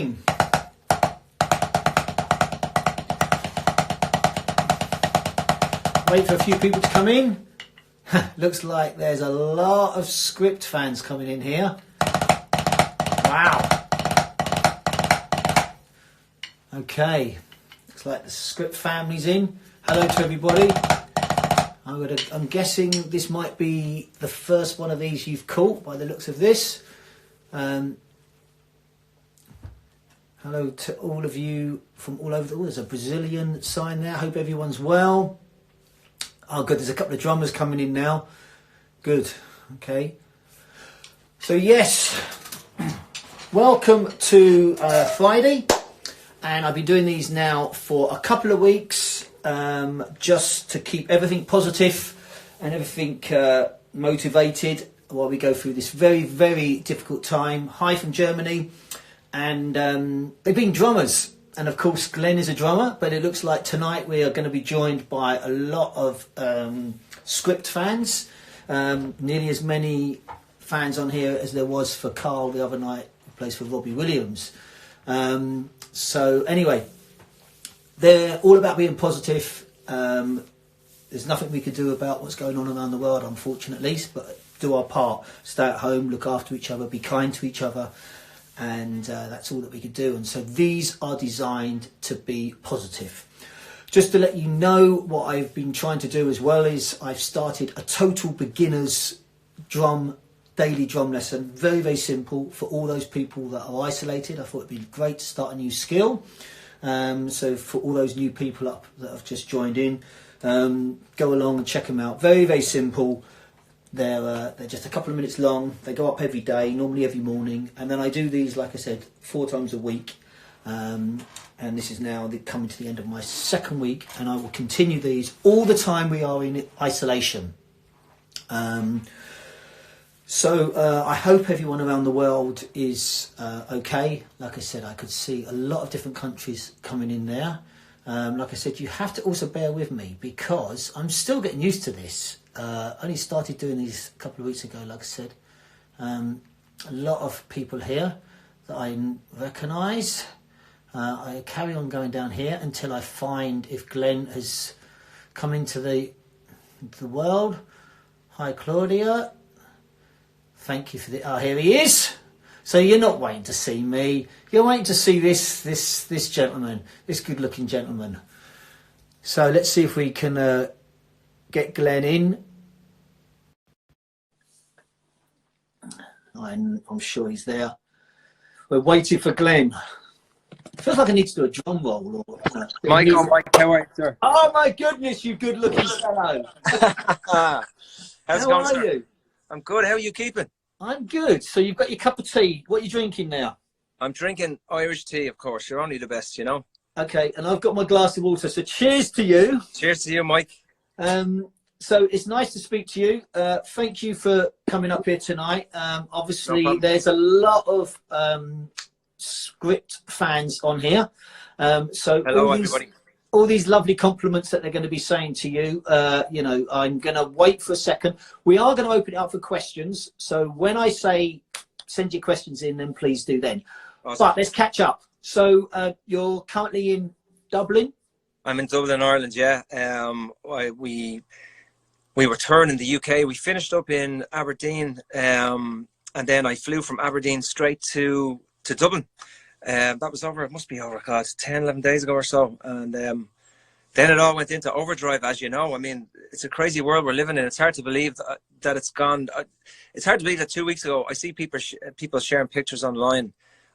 morning. Wait for a few people to come in. Looks like there's a lot of script fans coming in here. Wow. Okay. Looks like the script family's in. Hello to everybody. I'm guessing this might be the first one of these you've caught by the looks of this. Hello to all of you from all over the world. There's a Brazilian sign there. Hope everyone's well. Oh, good. There's a couple of drummers coming in now. Good. Okay. So, yes. Welcome to Friday. And I've been doing these now for a couple of weeks just to keep everything positive and everything motivated while we go through this very, very difficult time. Hi from Germany. And they've been drummers. And of course, Glen is a drummer. But it looks like tonight we are going to be joined by a lot of script fans. Nearly as many fans on here as there was for Carl the other night, who plays for Robbie Williams. So anyway, they're all about being positive. There's nothing we could do about what's going on around the world, unfortunately, but do our part. Stay at home, look after each other, be kind to each other. And that's all that we could do. And so these are designed to be positive. Just to let you know, what I've been trying to do as well is I've started a total beginners daily drum lesson. Very, very simple for all those people that are isolated. I thought it'd be great to start a new skill. So for all those new people that have just joined in, go along and check them out. Very, very simple. They're just a couple of minutes long. They go up every day, normally every morning. And then I do these, like I said, 4 times a week. And this is now coming to the end of my second week. And I will continue these all the time we are in isolation. So I hope everyone around the world is okay. Like I said, I could see a lot of different countries coming in there. Like I said, you have to also bear with me because I'm still getting used to this. Only started doing these a couple of weeks ago, like I said. A lot of people here that I recognise. I carry on going down here until I find if Glen has come into the world. Hi, Claudia. Thank you for the... Oh, here he is. So you're not waiting to see me. You're waiting to see this gentleman, this good-looking gentleman. So let's see if we can get Glen in. I'm sure he's there. We're waiting for Glen. Feels like I need to do a drum roll. Or, Mike, how are you, sir? Oh my goodness, you good-looking fellow. How's it going, How are you? I'm good. How are you keeping? I'm good. So you've got your cup of tea. What are you drinking now? I'm drinking Irish tea, of course. You're only the best, you know. Okay, and I've got my glass of water. So cheers to you. Cheers to you, Mike. So it's nice to speak to you. Thank you for coming up here tonight. Obviously, No there's a lot of script fans on here. So hello, everybody. All these lovely compliments that they're going to be saying to you, you know, I'm going to wait for a second. We are going to open it up for questions. So when I say send your questions in, then please do then. Awesome. But let's catch up. So you're currently in Dublin? I'm in Dublin, Ireland, yeah. We were touring in the UK. We finished up in Aberdeen, and then I flew from Aberdeen straight to Dublin. That was it must be over, God, 10, 11 days ago or so. And then it all went into overdrive, as you know. I mean, it's a crazy world we're living in. It's hard to believe that it's gone. It's hard to believe that 2 weeks ago, I see people sharing pictures online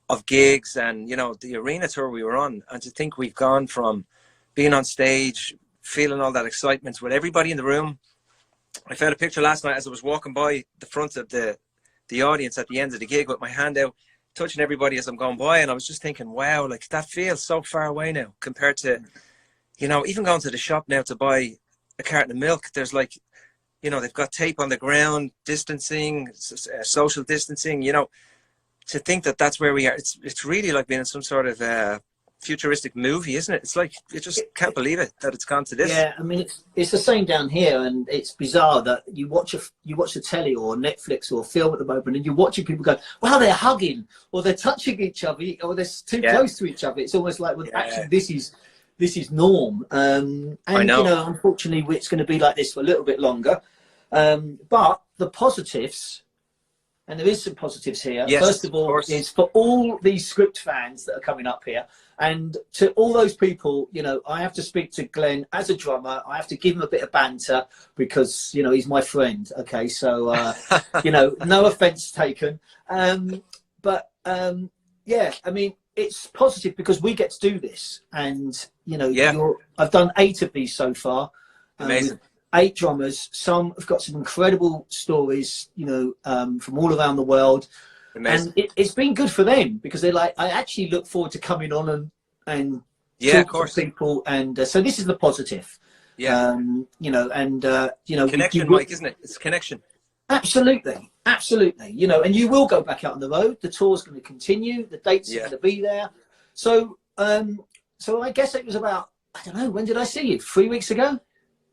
of gigs and, you know, the arena tour we were on. And to think we've gone from being on stage, feeling all that excitement with everybody in the room. I found a picture last night as I was walking by the front of the audience at the end of the gig with my hand out, touching everybody as I'm going by. And I was just thinking, wow, like that feels so far away now compared to, you know, even going to the shop now to buy a carton of milk. There's like, you know, they've got tape on the ground, distancing, social distancing, you know, to think that that's where we are. It's really like being in some sort of futuristic movie, isn't it? It's like you just can't believe it that it's gone to this. Yeah, I mean it's the same down here, and it's bizarre that you watch the telly or Netflix or film at the moment, and you're watching people go, "Wow, they're hugging, or they're touching each other, or they're too close to each other." It's almost like, well, actually, this is norm. And I know. you know, unfortunately, it's going to be like this for a little bit longer. But the positives. And there is some positives here. Yes, first of all, is for all these script fans that are coming up here, and to all those people, you know, I have to speak to Glenn as a drummer. I have to give him a bit of banter because, you know, he's my friend. Okay, so you know, no offence taken. But yeah, I mean, it's positive because we get to do this, and you know, I've done 8 of these so far. Amazing. 8 drummers. Some have got some incredible stories, you know, from all around the world. Amazing. And it's been good for them because they're like, I actually look forward to coming on and talk to people. And so this is the positive. Yeah. You know, and you know, connection, Mike, isn't it? It's connection. Absolutely, absolutely. You know, and you will go back out on the road. The tour's going to continue. The dates are going to be there. So, so I guess it was about, I don't know, when did I see you? 3 weeks ago.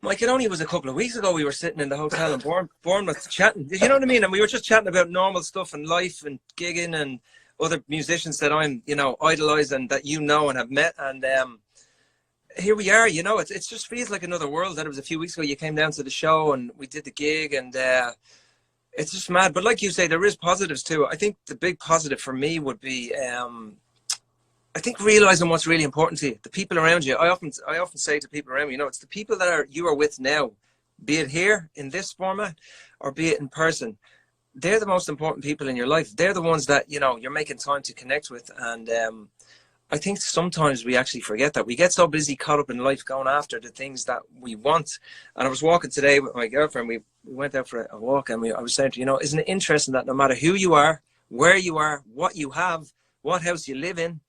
Mike, it only was a couple of weeks ago we were sitting in the hotel in Bournemouth chatting. You know what I mean? And we were just chatting about normal stuff and life and gigging and other musicians that I'm, you know, idolise and that you know and have met. And here we are, you know, it just feels like another world. That it was a few weeks ago you came down to the show and we did the gig, and it's just mad. But like you say, there is positives too. I think the big positive for me would be I think realizing what's really important to you, the people around you. I often say to people around me, you know, it's the people that you are with now, be it here in this format or be it in person. They're the most important people in your life. They're the ones that, you know, you're making time to connect with. And I think sometimes we actually forget that. We get so busy, caught up in life, going after the things that we want. And I was walking today with my girlfriend. We went out for a walk, and I was saying to her, you know, isn't it interesting that no matter who you are, where you are, what you have, what house you live in,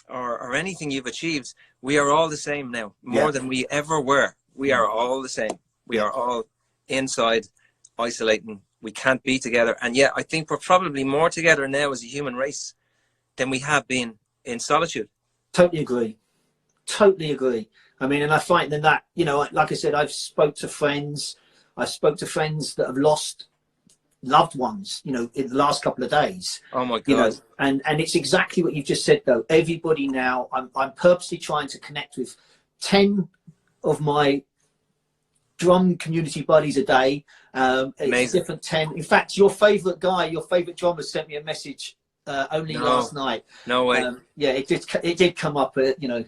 or anything you've achieved, we are all the same now, more than we ever were. We are all the same. We are all inside, isolating. We can't be together. And yet I think we're probably more together now as a human race than we have been in solitude. Totally agree. Totally agree. I mean, and I find that, you know, like I said, I've spoke to friends that have lost loved ones, you know, in the last couple of days. Oh my God. You know, and it's exactly what you've just said though. Everybody now, I'm purposely trying to connect with 10 of my drum community buddies a day. It's different 10. In fact, your favorite drummer sent me a message only last night. No way. Yeah, it did come up, you know,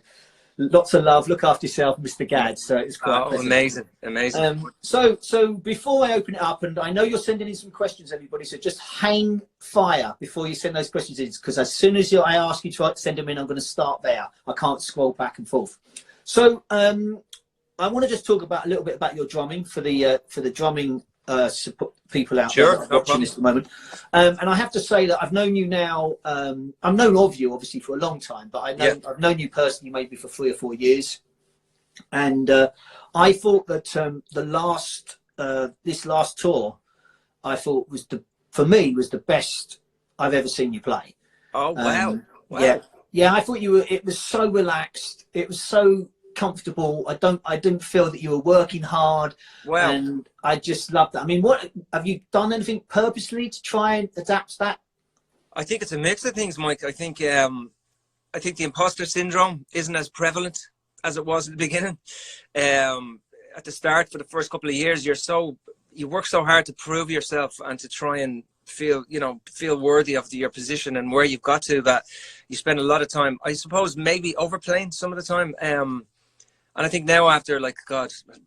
lots of love, look after yourself, Mr. Gadd. So it's quite pleasant. amazing. So before I open it up, and I know you're sending in some questions, everybody, so just hang fire before you send those questions in, because as soon as I ask you to send them in, I'm going to start there. I can't scroll back and forth. So I want to just talk about a little bit about your drumming for the drumming support people out there watching this at the moment. And I have to say that I've known you now. I've known of you obviously for a long time, but I've known you personally maybe for 3 or 4 years. And I thought that this last tour, I thought was the best I've ever seen you play. Oh wow! Yeah. I thought it was so relaxed. It was so comfortable. I didn't feel that you were working hard. Wow. And I just loved that. I mean, what have you done anything purposely to try and adapt that? I think it's a mix of things, Mike. I think the imposter syndrome isn't as prevalent as it was at the beginning. At the start, for the first couple of years, you work so hard to prove yourself and to try and feel worthy of your position and where you've got to, that you spend a lot of time, I suppose, maybe overplaying some of the time. And I think now after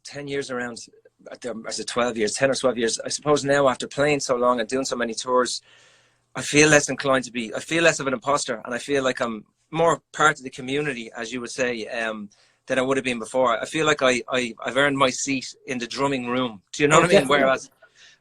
10 years around, as a 10 or 12 years, I suppose now after playing so long and doing so many tours, I feel less inclined I feel less of an imposter, and I feel like I'm more part of the community, as you would say, than I would have been before. I feel like I've earned my seat in the drumming room. Do you know what I mean?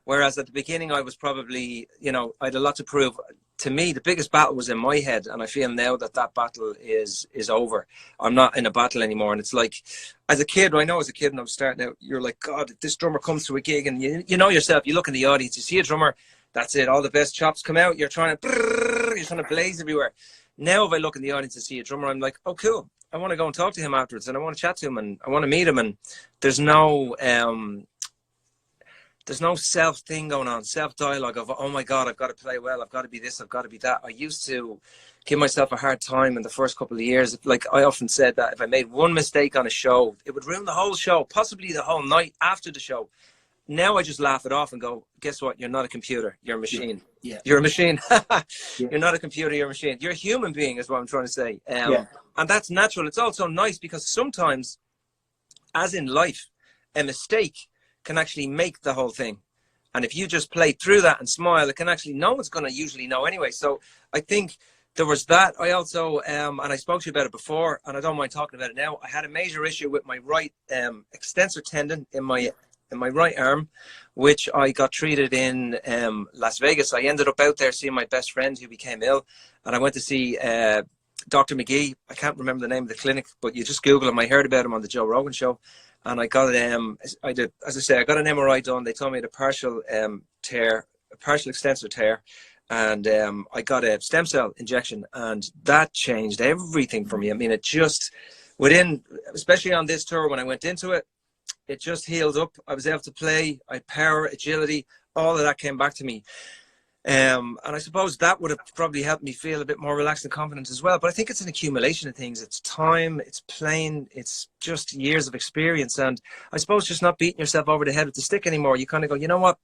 Whereas at the beginning I was probably, I had a lot to prove. To me, the biggest battle was in my head, and I feel now that battle is over. I'm not in a battle anymore. And it's like, as a kid, and I was starting out, you're like, God, if this drummer comes to a gig, and you know yourself, you look in the audience, you see a drummer, that's it, all the best chops come out, you're trying to blaze everywhere. Now if I look in the audience and see a drummer, I'm like, oh cool, I want to go and talk to him afterwards, and I want to chat to him, and I want to meet him. And there's no self thing going on, self dialogue of, oh my God, I've got to play well, I've got to be this, I've got to be that. I used to give myself a hard time in the first couple of years. Like I often said that if I made one mistake on a show, it would ruin the whole show, possibly the whole night after the show. Now I just laugh it off and go, guess what? You're not a computer. You're a machine. Yeah. You're a machine. Yeah. You're not a computer. You're a machine. You're a human being is what I'm trying to say. Yeah. And that's natural. It's also nice because sometimes, as in life, a mistake can actually make the whole thing. And if you just play through that and smile, it can actually, no one's going to usually know anyway. So I think there was that. I also, and I spoke to you about it before, and I don't mind talking about it now. I had a major issue with my right extensor tendon in my right arm, which I got treated in Las Vegas. I ended up out there seeing my best friend who became ill, and I went to see Dr. McGee. I can't remember the name of the clinic, but you just Google him. I heard about him on the Joe Rogan show, and I got I did, as I say, I got an MRI done. They told me I had a partial tear, a partial extensor tear, and I got a stem cell injection, and that changed everything for me. I mean, it just within, especially on this tour, when I went into it, it just healed up. I was able to play. I had power, agility, all of that came back to me. And I suppose that would have probably helped me feel a bit more relaxed and confident as well. But I think it's an accumulation of things. It's time, it's playing, it's just years of experience. And I suppose just not beating yourself over the head with the stick anymore. You kind of go, you know what?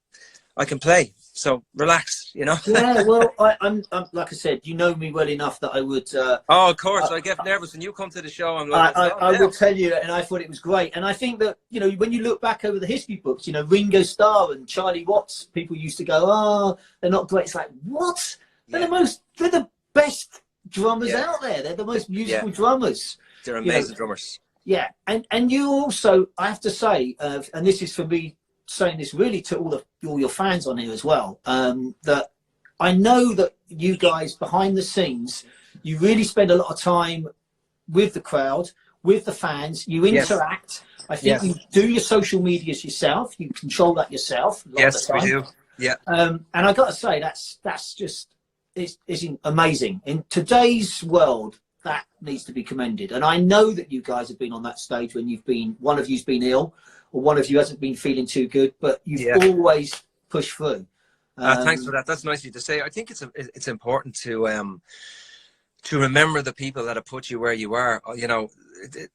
I can play, so relax, you know. Yeah, well, I'm like I said, you know me well enough that I would. Oh, of course, I get nervous when you come to the show. I'm like, I will tell you, and I thought it was great. And I think that, you know, when you look back over the history books, you know, Ringo Starr and Charlie Watts, people used to go, oh, they're not great. It's like, what? They're the best drummers out there. They're the most musical drummers. They're amazing drummers. Yeah, and you also, I have to say, and this is for me, saying this really to all your fans on here as well, that I know that you guys behind the scenes, you really spend a lot of time with the crowd, with the fans, you interact. I think you do your social medias yourself, you control that yourself. Yes, we do. Yeah. And I got to say, that's just, it's amazing. In today's world, that needs to be commended. And I know that you guys have been on that stage when one of you's been ill, or one of you hasn't been feeling too good, but you've always pushed through. Thanks for that. That's nice of you to say. I think it's important to remember the people that have put you where you are. You know,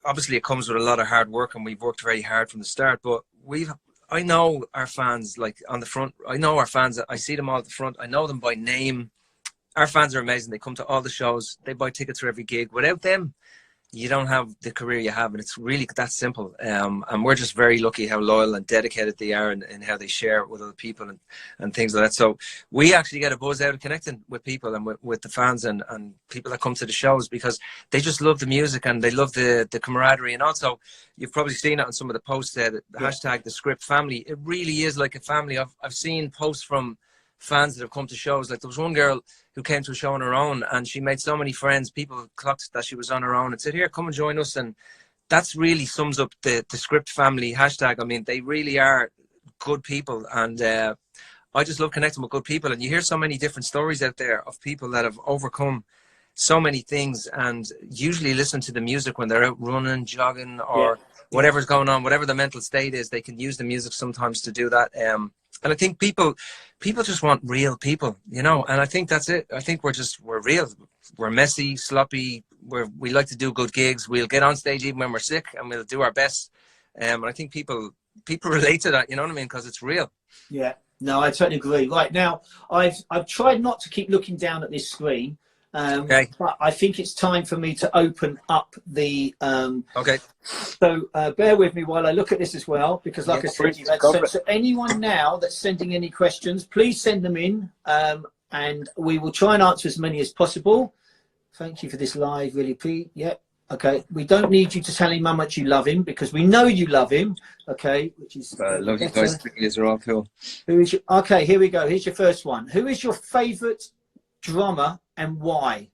obviously it comes with a lot of hard work, and we've worked very hard from the start. But I know our fans, like on the front. I know our fans. I see them all at the front. I know them by name. Our fans are amazing. They come to all the shows. They buy tickets for every gig. Without them, you don't have the career you have, and it's really that simple. And we're just very lucky how loyal and dedicated they are, and how they share it with other people and things like that. So we actually get a buzz out of connecting with people and with the fans and people that come to the shows, because they just love the music and they love the camaraderie. And also, you've probably seen it on some of the posts there, the hashtag the Script family. It really is like a family. I've seen posts from fans that have come to shows. Like there was one girl who came to a show on her own, and she made so many friends. People clocked that she was on her own and said, here, come and join us. And that's really sums up the Script family hashtag. I mean, they really are good people, and I just love connecting with good people. And you hear so many different stories out there of people that have overcome so many things, and usually listen to the music when they're out running, jogging, or whatever's going on, whatever the mental state is. They can use the music sometimes to do that. And I think people just want real people, you know, and I think that's it. I think we're real. We're messy, sloppy. We like to do good gigs. We'll get on stage even when we're sick, and we'll do our best. And I think people relate to that, you know what I mean? Because it's real. Yeah, no, I totally agree. Right now, I've tried not to keep looking down at this screen. But I think it's time for me to open up the so bear with me while I look at this as well, because like I said, so anyone now that's sending any questions, please send them in, and we will try and answer as many as possible. Thank you for this live, really, Pete. Okay, we don't need you to tell him how much you love him, because we know you love him. Okay, which is love you guys. These are all cool. Okay, here we go. Here's your first one. Who is your favorite drummer and why?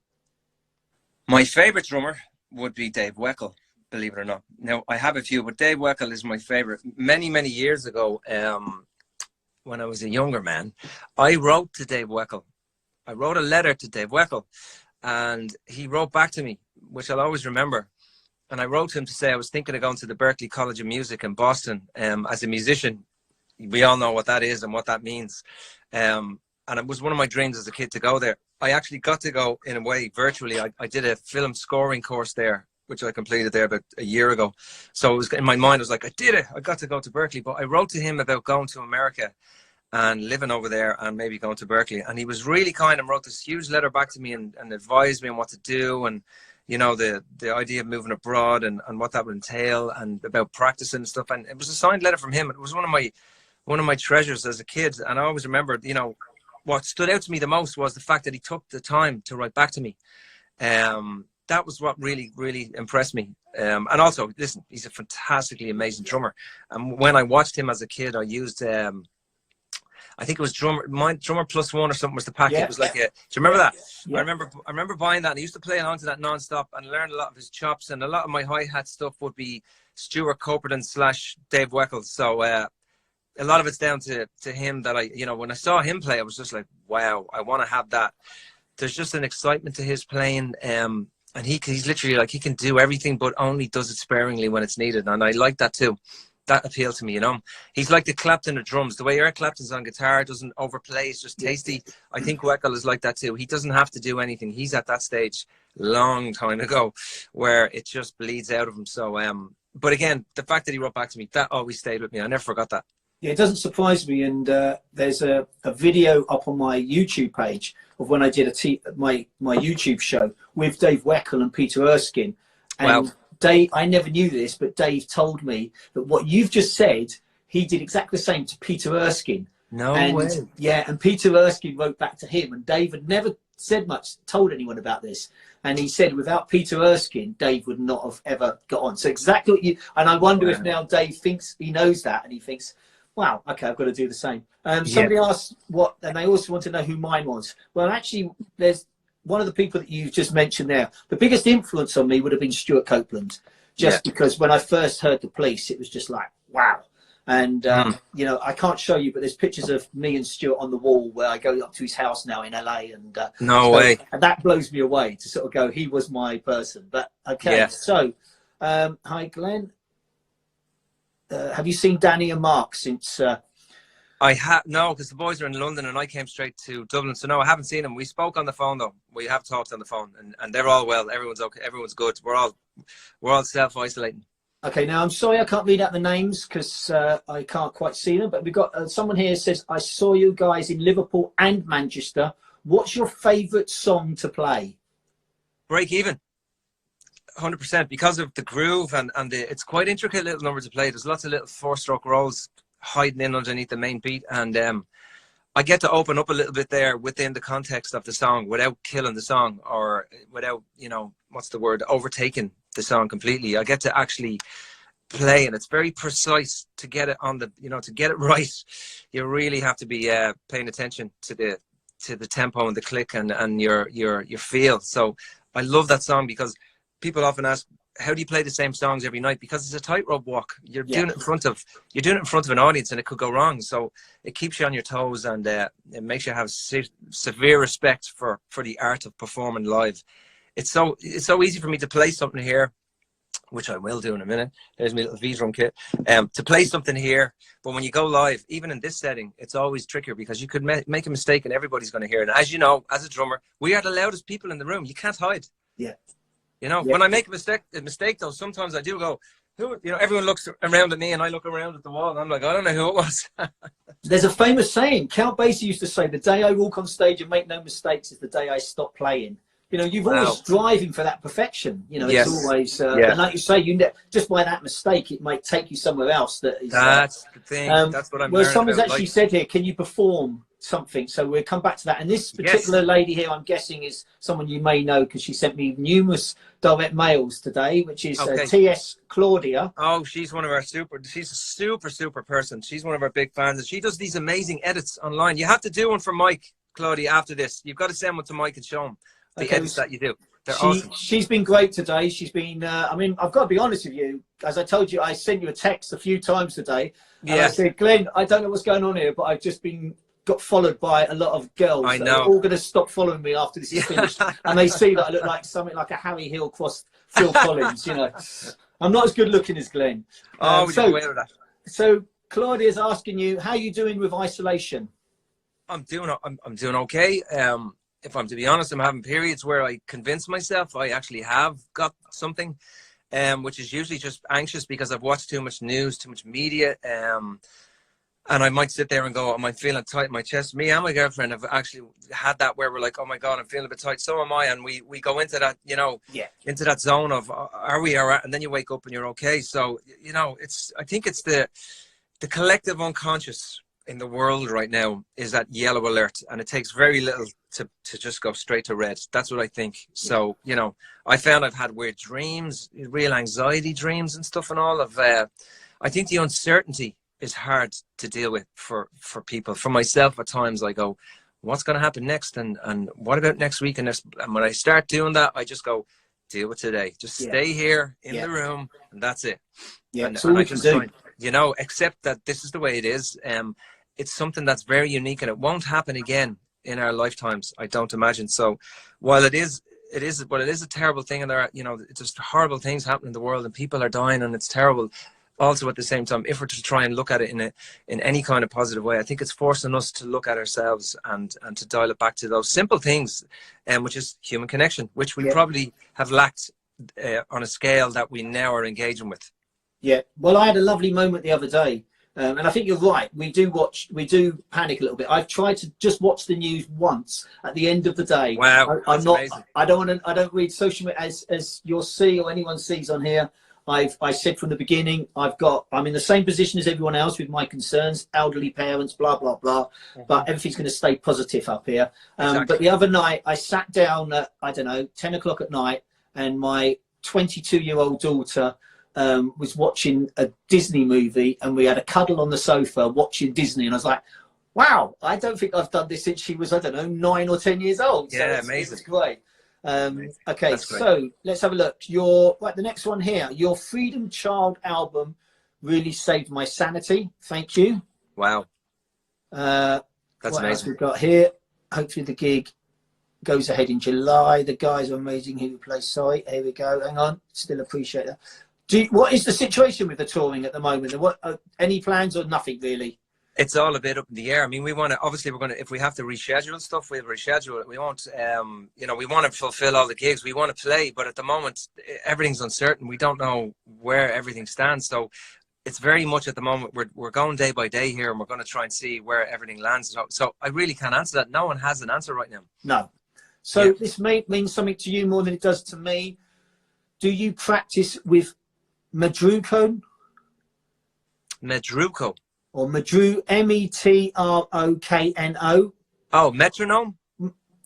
My favorite drummer would be Dave Weckl, believe it or not. Now, I have a few, but Dave Weckl is my favorite. Many, many years ago, when I was a younger man, I wrote to Dave Weckl. I wrote a letter to Dave Weckl, and he wrote back to me, which I'll always remember. and I wrote to him to say I was thinking of going to the Berklee College of Music in Boston as a musician. We all know what that is and what that means. And it was one of my dreams as a kid to go there. I actually got to go in a way virtually. I did a film scoring course there, which I completed there about a year ago. So it was in my mind, I was like, I did it. I got to go to Berklee. But I wrote to him about going to America and living over there and maybe going to Berklee. And he was really kind and wrote this huge letter back to me and advised me on what to do. And, you know, the idea of moving abroad and what that would entail and about practicing and stuff. And it was a signed letter from him. It was one of my treasures as a kid. And I always remembered, you know, what stood out to me the most was the fact that he took the time to write back to me. That was what really, really impressed me. And also, listen, he's a fantastically amazing drummer. And when I watched him as a kid, I used, I think it was Drummer Plus One or something was the packet. It was like do you remember that? Yeah. I remember buying that, and I used to play along to that non-stop and learn a lot of his chops. And a lot of my hi-hat stuff would be Stuart Copeland / Dave Weckl. So a lot of it's down to him that you know, when I saw him play, I was just like, wow, I want to have that. There's just an excitement to his playing. And he's literally like, he can do everything, but only does it sparingly when it's needed. And I like that too. That appealed to me, you know. He's like the Clapton of drums. The way Eric Clapton's on guitar, doesn't overplay, it's just tasty. I think Weckl is like that too. He doesn't have to do anything. He's at that stage long time ago where it just bleeds out of him. So, but again, the fact that he wrote back to me, that always stayed with me. I never forgot that. Yeah, it doesn't surprise me. And there's a video up on my YouTube page of when I did my YouTube show with Dave Weckl and Peter Erskine. And wow. Dave, I never knew this, but Dave told me that what you've just said, he did exactly the same to Peter Erskine. No way. Yeah, and Peter Erskine wrote back to him, and Dave had never said much, told anyone about this. And he said without Peter Erskine, Dave would not have ever got on. So exactly what you, and I wonder if now Dave thinks he knows that, and he thinks, wow, okay, I've got to do the same. Somebody asked what, and they also want to know who mine was. Well, actually, there's one of the people that you just mentioned there. The biggest influence on me would have been Stuart Copeland, just because when I first heard The Police, it was just like, wow. And, you know, I can't show you, but there's pictures of me and Stuart on the wall where I go up to his house now in LA. And no way. And that blows me away to sort of go, he was my person. But okay, so, hi, Glenn. Have you seen Danny and Mark since... I have no, because the boys are in London and I came straight to Dublin. So no, I haven't seen them. We spoke on the phone though. We have talked on the phone, and they're all well. Everyone's okay. Everyone's good. We're all self-isolating. Okay, now I'm sorry I can't read out the names because I can't quite see them. But we've got someone here says, "I saw you guys in Liverpool and Manchester. What's your favourite song to play?" Break Even. 100% because of the groove and it's quite intricate little number to play. There's lots of little 4-stroke rolls hiding in underneath the main beat, and I get to open up a little bit there within the context of the song without killing the song or without, you know, what's the word, overtaking the song completely. I get to actually play, and it's very precise to get it on the, you know, to get it right. You really have to be paying attention to the tempo and the click and your feel. So I love that song because people often ask, how do you play the same songs every night? Because it's a tightrope walk. You're doing it in front of an audience, and it could go wrong. So it keeps you on your toes, and it makes you have severe respect for the art of performing live. It's so easy for me to play something here, which I will do in a minute. There's my little V-drum kit. To play something here, but when you go live, even in this setting, it's always trickier because you could make a mistake and everybody's going to hear it. And as you know, as a drummer, we are the loudest people in the room. You can't hide. Yeah. You know, when I make a mistake though, sometimes I do go, who, you know, everyone looks around at me and I look around at the wall and I'm like, I don't know who it was. There's a famous saying, Count Basie used to say, the day I walk on stage and make no mistakes is the day I stop playing. You know, you've always striving for that perfection. You know, it's always, and like you say, just by that mistake, it might take you somewhere else. That's the thing. That's what I'm Well, someone's actually said here, can you perform something? So we'll come back to that. And this particular lady here, I'm guessing, is someone you may know because she sent me numerous direct mails today, which is T.S. Claudia. Oh, she's one of our she's a super person. She's one of our big fans. And she does these amazing edits online. You have to do one for Mike, Claudia, after this. You've got to send one to Mike and show him the edits that you do. They're awesome. She's been great today. She's been, I mean, I've got to be honest with you. As I told you, I sent you a text a few times today. And I said, Glenn, I don't know what's going on here, but I've just been got followed by a lot of girls. I that are know. all going to stop following me after this is finished, and they see that I look like something like a Harry Hill cross Phil Collins. You know, I'm not as good looking as Glenn. Oh, we did away with that. So Claudia's asking you, how are you doing with isolation? I'm doing okay. If I'm to be honest, I'm having periods where I convince myself I actually have got something, which is usually just anxious because I've watched too much news, too much media, and I might sit there and go, am I feeling tight in my chest? Me and my girlfriend have actually had that where we're like, oh my God, I'm feeling a bit tight. So am I. And we go into that, you know, into that zone of, are we, and then you wake up and you're okay. So, you know, I think it's the collective unconscious in the world right now is that yellow alert. And it takes very little to just go straight to red. That's what I think. So, you know, I found I've had weird dreams, real anxiety dreams and stuff and all of, I think the uncertainty is hard to deal with for people. For myself, at times I go, what's going to happen next, and what about next week? And when I start doing that, I just go, deal with today. Just stay here in the room, and that's it. And I just try, you know, accept that this is the way it is. It's something that's very unique, and it won't happen again in our lifetimes, I don't imagine. So while it is a terrible thing, and there are, you know, it's just horrible things happening in the world, and people are dying, and it's terrible. Also, at the same time, if we're to try and look at it in any kind of positive way, I think it's forcing us to look at ourselves and to dial it back to those simple things, which is human connection, which we probably have lacked on a scale that we now are engaging with. Yeah. Well, I had a lovely moment the other day, and I think you're right. We do panic a little bit. I've tried to just watch the news once at the end of the day. Wow, I'm not. Amazing. I don't read social media as you'll see or anyone sees on here. I said from the beginning, I'm in the same position as everyone else with my concerns, elderly parents, blah, blah, blah. But everything's going to stay positive up here. Exactly. But the other night, I sat down at, 10 o'clock at night, and my 22-year-old daughter was watching a Disney movie, and we had a cuddle on the sofa watching Disney. And I was like, wow, I don't think I've done this since she was, 9 or 10 years old. Yeah, so amazing. It's great. Okay, so let's have a look. The next one here, your Freedom Child album really saved my sanity. Thank you. Wow. That's amazing. Else we've got here? Hopefully the gig goes ahead in July. The guys are amazing who play. Sorry, here we go. Hang on. Still appreciate that. What is the situation with the touring at the moment? What any plans or nothing really? It's all a bit up in the air. I mean, we're going to, if we have to reschedule stuff, we'll reschedule it. We won't, we want to fulfill all the gigs. We want to play, but at the moment, everything's uncertain. We don't know where everything stands. So it's very much at the moment, we're going day by day here, and we're going to try and see where everything lands. So I really can't answer that. No one has an answer right now. No. So this may mean something to you more than it does to me. Do you practice with Medruko? Medruko. Or Medru, Metrokno. Oh, metronome?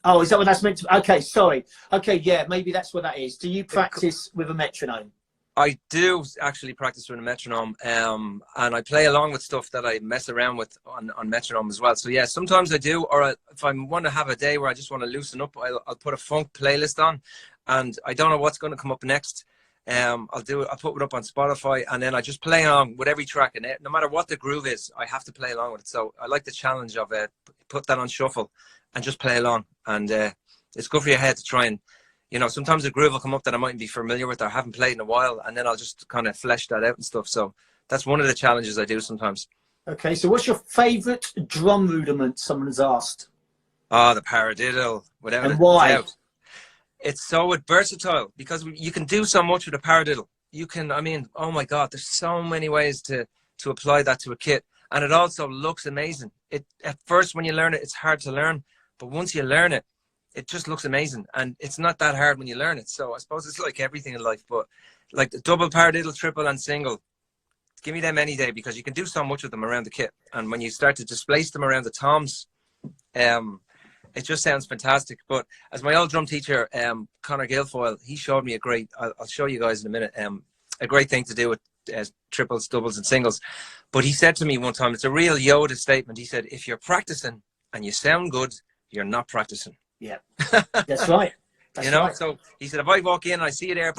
Oh, is that what that's meant to? Okay, sorry. Okay, yeah, maybe that's what that is. Do you practice with a metronome? I do actually practice with a metronome, and I play along with stuff that I mess around with on metronome as well. So yeah, sometimes I do, or if I want to have a day where I just want to loosen up, I'll put a funk playlist on, and I don't know what's going to come up next. I'll put it up on Spotify, and then I just play along with every track in it. No matter what the groove is, I have to play along with it. So I like the challenge of put that on shuffle and just play along. And it's good for your head to try and, sometimes a groove will come up that I mightn't be familiar with or haven't played in a while, and then I'll just kind of flesh that out and stuff. So that's one of the challenges I do sometimes. Okay, so what's your favourite drum rudiment? Someone has asked. Oh, the paradiddle. Without and why? Without. It's so versatile because you can do so much with a paradiddle. You can, oh my God, there's so many ways to apply that to a kit. And it also looks amazing. At first, when you learn it, it's hard to learn. But once you learn it, it just looks amazing. And it's not that hard when you learn it. So I suppose it's like everything in life. But like the double paradiddle, triple and single, give me them any day because you can do so much with them around the kit. And when you start to displace them around the toms, it just sounds fantastic. But as my old drum teacher, Conor Guilfoyle, he showed me I'll show you guys in a minute, a great thing to do with triples, doubles and singles. But he said to me one time, it's a real Yoda statement. He said, if you're practicing and you sound good, you're not practicing. Yeah, that's right. That's right. So he said, if I walk in and I see you there,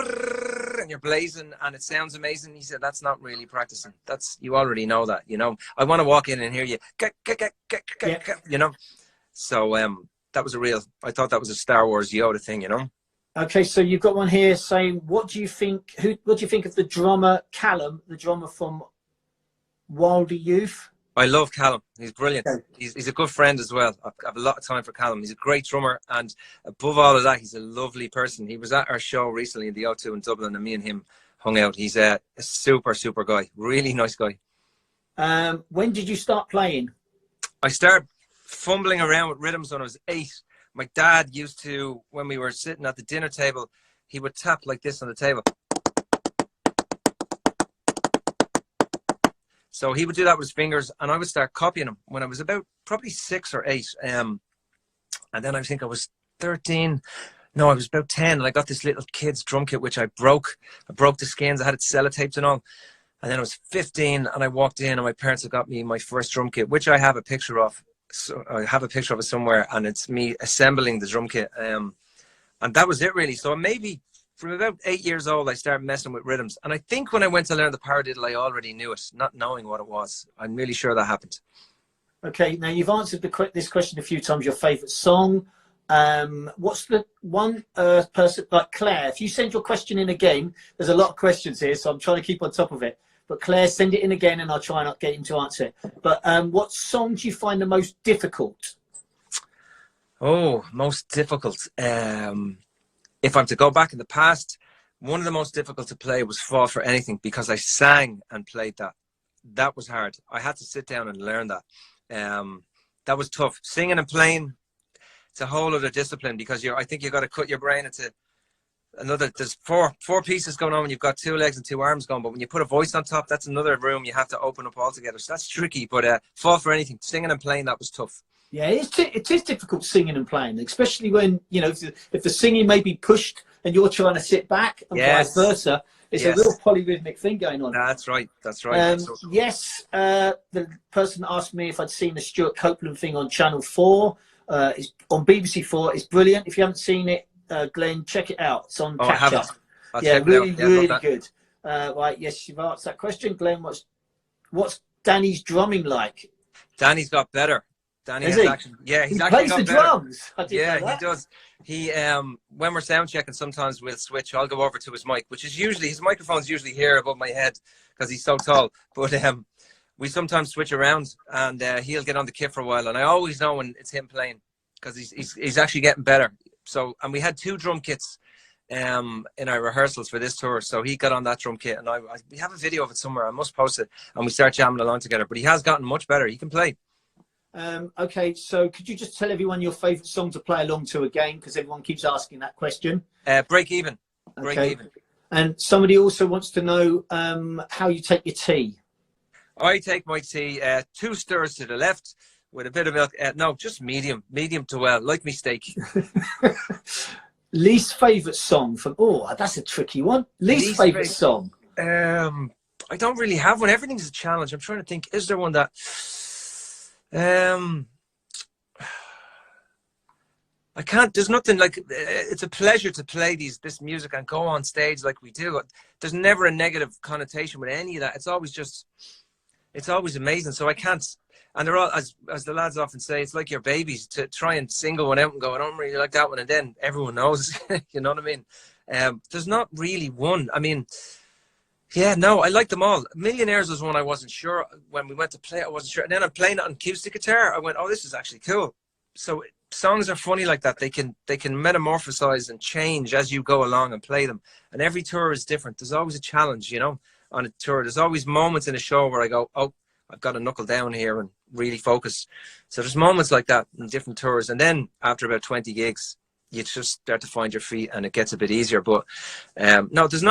and and you're blazing and it sounds amazing. He said, that's not really practicing. You already know that, you know. I want to walk in and hear you, you know. So that was I thought that was a Star Wars Yoda thing, you know. Okay, so you've got one here saying, what do you think of the drummer Callum, the drummer from Wilder Youth? I love Callum. He's brilliant. Okay. He's a good friend as well. I have a lot of time for Callum. He's a great drummer, and above all of that, he's a lovely person. He was at our show recently in the O2 in Dublin, and me and him hung out. He's a super, super guy. Really nice guy. When did you start playing? I started fumbling around with rhythms when I was 8. My dad used to, when we were sitting at the dinner table, he would tap like this on the table. So he would do that with his fingers, and I would start copying him when I was about probably 6 or 8. And then I think I was 13. No, I was about 10, and I got this little kid's drum kit, which I broke. I broke the skins. I had it sellotaped and all. And then I was 15, and I walked in, and my parents had got me my first drum kit, which I have a picture of. So I have a picture of it somewhere, and it's me assembling the drum kit. And that was it, really. So maybe from about 8 years old, I started messing with rhythms. And I think when I went to learn the paradiddle, I already knew it, not knowing what it was. I'm really sure that happened. Okay, now you've answered this question a few times, your favourite song. What's the one person, like Claire, if you send your question in again, there's a lot of questions here, so I'm trying to keep on top of it. But Claire, send it in again and I'll try and get him to answer it. But what song do you find the most difficult? Oh, most difficult. If I'm to go back in the past, one of the most difficult to play was Fall for Anything, because I sang and played that. That was hard. I had to sit down and learn that. That was tough. Singing and playing, it's a whole other discipline, because I think you've got to cut your brain into another. There's four pieces going on when you've got 2 legs and 2 arms going, but when you put a voice on top, that's another room you have to open up altogether. So that's tricky. But Fall for Anything, singing and playing, that was tough. Yeah, it is difficult singing and playing, especially when, you know, if the singing may be pushed and you're trying to sit back and vice versa. It's a real polyrhythmic thing going on. That's right. That's right. Yes, the person asked me if I'd seen the Stuart Copeland thing on Channel 4. It's on BBC 4. It's brilliant. If you haven't seen it, Glenn, check it out. It's on Catch Up. Yeah, really good. Right, yes, you've asked that question. Glenn, what's Danny's drumming like? Danny's got better. Danny has actually, yeah, he's he actually plays got the better. drums. Yeah, he does. He when we're sound checking, sometimes we'll switch. I'll go over to his mic, which is usually, his microphone's usually here above my head because he's so tall. But we sometimes switch around, and he'll get on the kit for a while, and I always know when it's him playing, because he's actually getting better. So, and we had 2 drum kits in our rehearsals for this tour, so he got on that drum kit, and we have a video of it somewhere. I must post it, and we start jamming along together. But he has gotten much better. He can play. Okay, so could you just tell everyone your favourite song to play along to again, because everyone keeps asking that question? Break Even. Break Even. And somebody also wants to know how you take your tea. I take my tea 2 stirs to the left with a bit of milk. No, just medium to well, like me steak. Least favourite song from? Oh, that's a tricky one. Least favourite song. I don't really have one. Everything's a challenge. I'm trying to think. Is there one that? I can't. There's nothing like. It's a pleasure to play this music and go on stage like we do. There's never a negative connotation with any of that. It's always amazing. So I can't. And they're all, as the lads often say, it's like your babies, to try and single one out and go, I don't really like that one, and then everyone knows. You know what I mean? There's not really one. I mean, yeah, no, I like them all. Millionaires was one I wasn't sure when we went to play. I wasn't sure, and then I'm playing it on acoustic guitar. I went, oh, this is actually cool. So songs are funny like that. They can metamorphosize and change as you go along and play them. And every tour is different. There's always a challenge, you know, on a tour. There's always moments in a show where I go, oh, I've got to knuckle down here and really focus. So there's moments like that in different tours. And then after about 20 gigs, you just start to find your feet and it gets a bit easier. But no, there's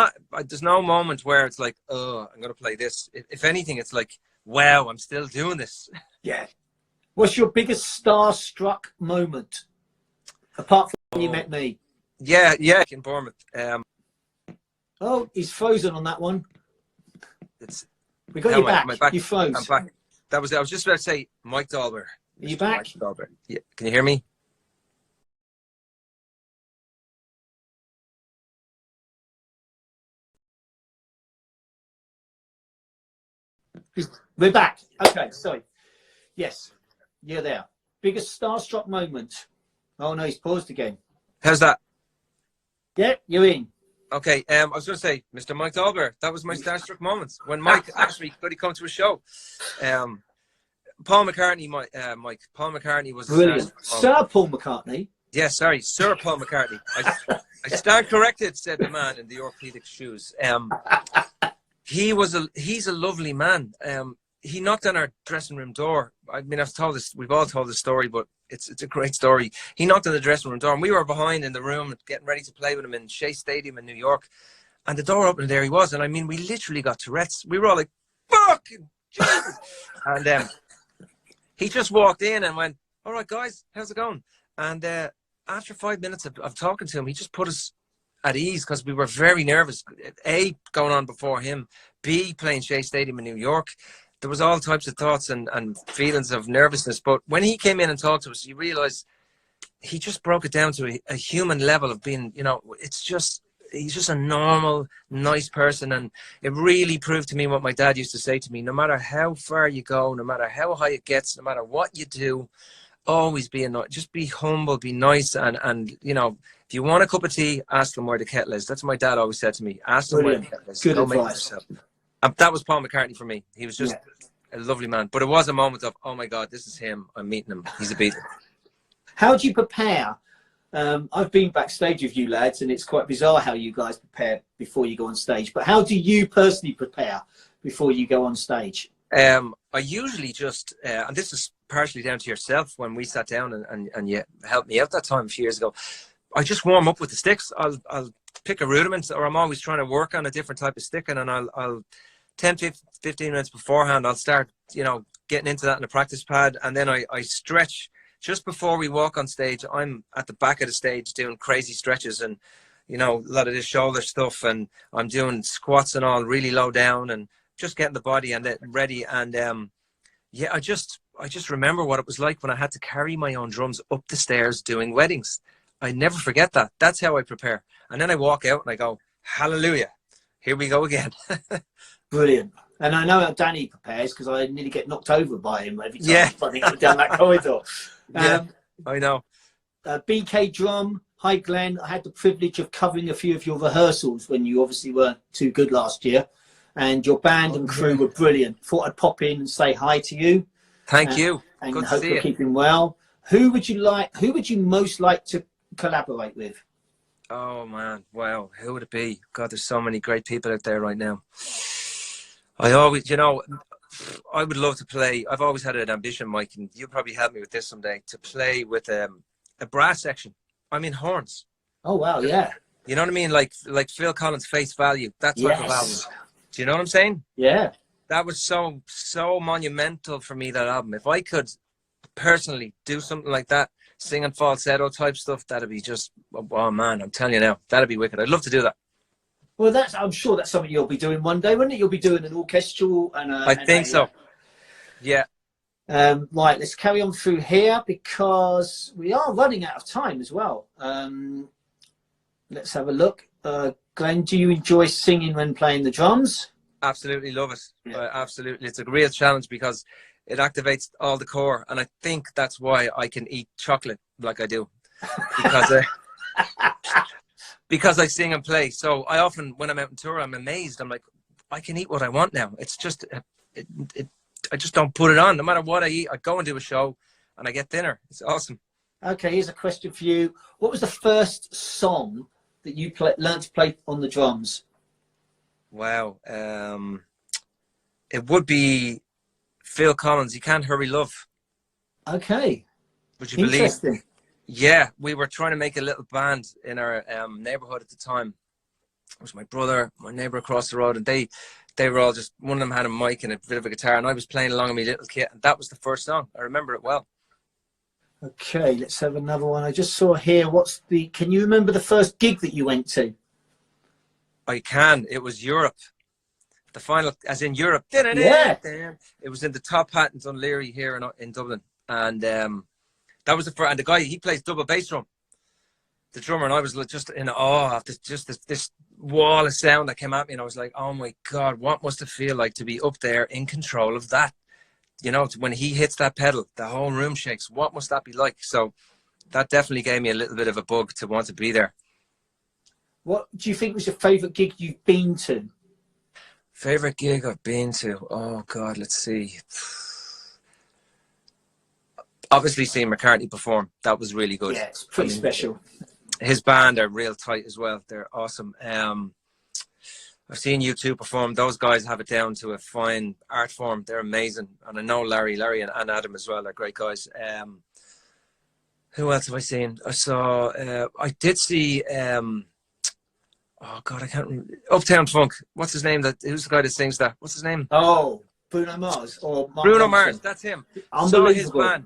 no moment where it's like, oh, I'm going to play this. If anything, it's like, wow, I'm still doing this. Yeah. What's your biggest starstruck moment? Apart from when you met me. Yeah, in Bournemouth. Oh, he's frozen on that one. We got you back. You froze. I'm back. I was just about to say Mike Dolbear. Are you back? Mike Dolbear. Yeah. Can you hear me? We're back. Okay, sorry. Yes, you're there. Biggest starstruck moment. Oh no, he's paused again. How's that? Yeah, you're in. Okay, I was going to say, Mr. Mike Dolbear, that was my starstruck moments when Mike asked me could he come to a show. Paul McCartney, Mike. Paul McCartney was Brilliant. Sir Paul McCartney. Yeah, sorry, Sir Paul McCartney. I stand corrected, said the man in the orthopedic shoes. He's a lovely man. He knocked on our dressing room door. I mean, we've all told this story, but it's a great story. He knocked on the dressing room door, and we were behind in the room getting ready to play with him in Shea Stadium in New York. And the door opened, and there he was. And I mean, we literally got Tourette's. We were all like, "Fucking Jesus!" And he just walked in and went, "All right, guys, how's it going?" And after 5 minutes of talking to him, he just put us at ease because we were very nervous. A, going on before him. B, playing Shea Stadium in New York. There was all types of thoughts and feelings of nervousness. But when he came in and talked to us, you realise he just broke it down to a human level of being, he's just a normal, nice person. And it really proved to me what my dad used to say to me: no matter how far you go, no matter how high it gets, no matter what you do, always just be humble, be nice. And if you want a cup of tea, ask them where the kettle is. That's what my dad always said to me. Ask them where the kettle is. Good advice. That was Paul McCartney for me. He was just a lovely man. But it was a moment of, oh my God, this is him. I'm meeting him. He's a Beatle. How do you prepare? I've been backstage with you lads, and it's quite bizarre how you guys prepare before you go on stage. But how do you personally prepare before you go on stage? I usually just, and this is partially down to yourself when we sat down and you helped me out that time a few years ago. I just warm up with the sticks. I'll pick a rudiment, or I'm always trying to work on a different type of stick, and then I'll 10, 15 minutes beforehand, I'll start, getting into that in the practice pad. And then I stretch just before we walk on stage. I'm at the back of the stage doing crazy stretches and, a lot of this shoulder stuff. And I'm doing squats and all really low down and just getting the body and ready. And I just remember what it was like when I had to carry my own drums up the stairs doing weddings. I never forget that. That's how I prepare. And then I walk out and I go, hallelujah, here we go again. Brilliant. And I know how Danny prepares because I nearly get knocked over by him every time I'm running up and down that corridor. I know. BK Drum, hi Glenn. I had the privilege of covering a few of your rehearsals when you obviously weren't too good last year. And your band and crew were brilliant. Thought I'd pop in and say hi to you. Thank you. And good hope to see you're you. keeping well. Who would you most like to collaborate with? Oh man, wow, who would it be? God, there's so many great people out there right now. I always, I would love to play. I've always had an ambition, Mike, and you'll probably help me with this someday, to play with a brass section. I mean, horns. Oh wow, yeah. You know what I mean? Like Phil Collins' Face Value, that type of album. Do you know what I'm saying? Yeah. That was so monumental for me, that album. If I could personally do something like that, singing falsetto type stuff, that'd be just, oh man, I'm telling you now, that'd be wicked. I'd love to do that. Well, I'm sure that's something you'll be doing one day, wouldn't it? You'll be doing an orchestral and I think so. Yeah. Right, let's carry on through here because we are running out of time as well. Let's have a look. Glenn, do you enjoy singing when playing the drums? Absolutely love it. Yeah. Absolutely. It's a real challenge because it activates all the core. And I think that's why I can eat chocolate like I do. Because I sing and play. So I often, when I'm out on tour, I'm amazed. I'm like, I can eat what I want now. It's just, I just don't put it on. No matter what I eat, I go and do a show and I get dinner. It's awesome. Okay, here's a question for you. What was the first song that you learned to play on the drums? Wow. It would be Phil Collins, You Can't Hurry Love. Okay. Would you believe? Yeah, we were trying to make a little band in our neighborhood at the time. It was my brother, my neighbor across the road, and they were all just, one of them had a mic and a bit of a guitar, and I was playing along on my little kit, and that was the first song. I remember it well. Okay, let's have another one. I just saw here, can you remember the first gig that you went to? I can. It was Europe. The final, as in Europe. Yeah. It was in the Top Hat in Dunleary here in Dublin. And that was the first, and the guy, he plays double bass drum. The drummer, and I was just in awe of this wall of sound that came at me, and I was like, oh my God, what must it feel like to be up there in control of that? You know, when he hits that pedal, the whole room shakes. What must that be like? So that definitely gave me a little bit of a bug to want to be there. What do you think was your favourite gig you've been to? Favourite gig I've been to? Oh God, let's see. Obviously seeing McCartney perform, that was really good. Yeah, it's pretty special. His band are real tight as well. They're awesome. I've seen U2 perform. Those guys have it down to a fine art form. They're amazing. And I know Larry and Adam as well. They're great guys. Who else have I seen? I did see, oh God, I can't remember. Uptown Funk. What's his name? Who's the guy that sings that? What's his name? Oh, Bruno Mars or Mark Bruno Ronson. Mars. That's him. Unbelievable.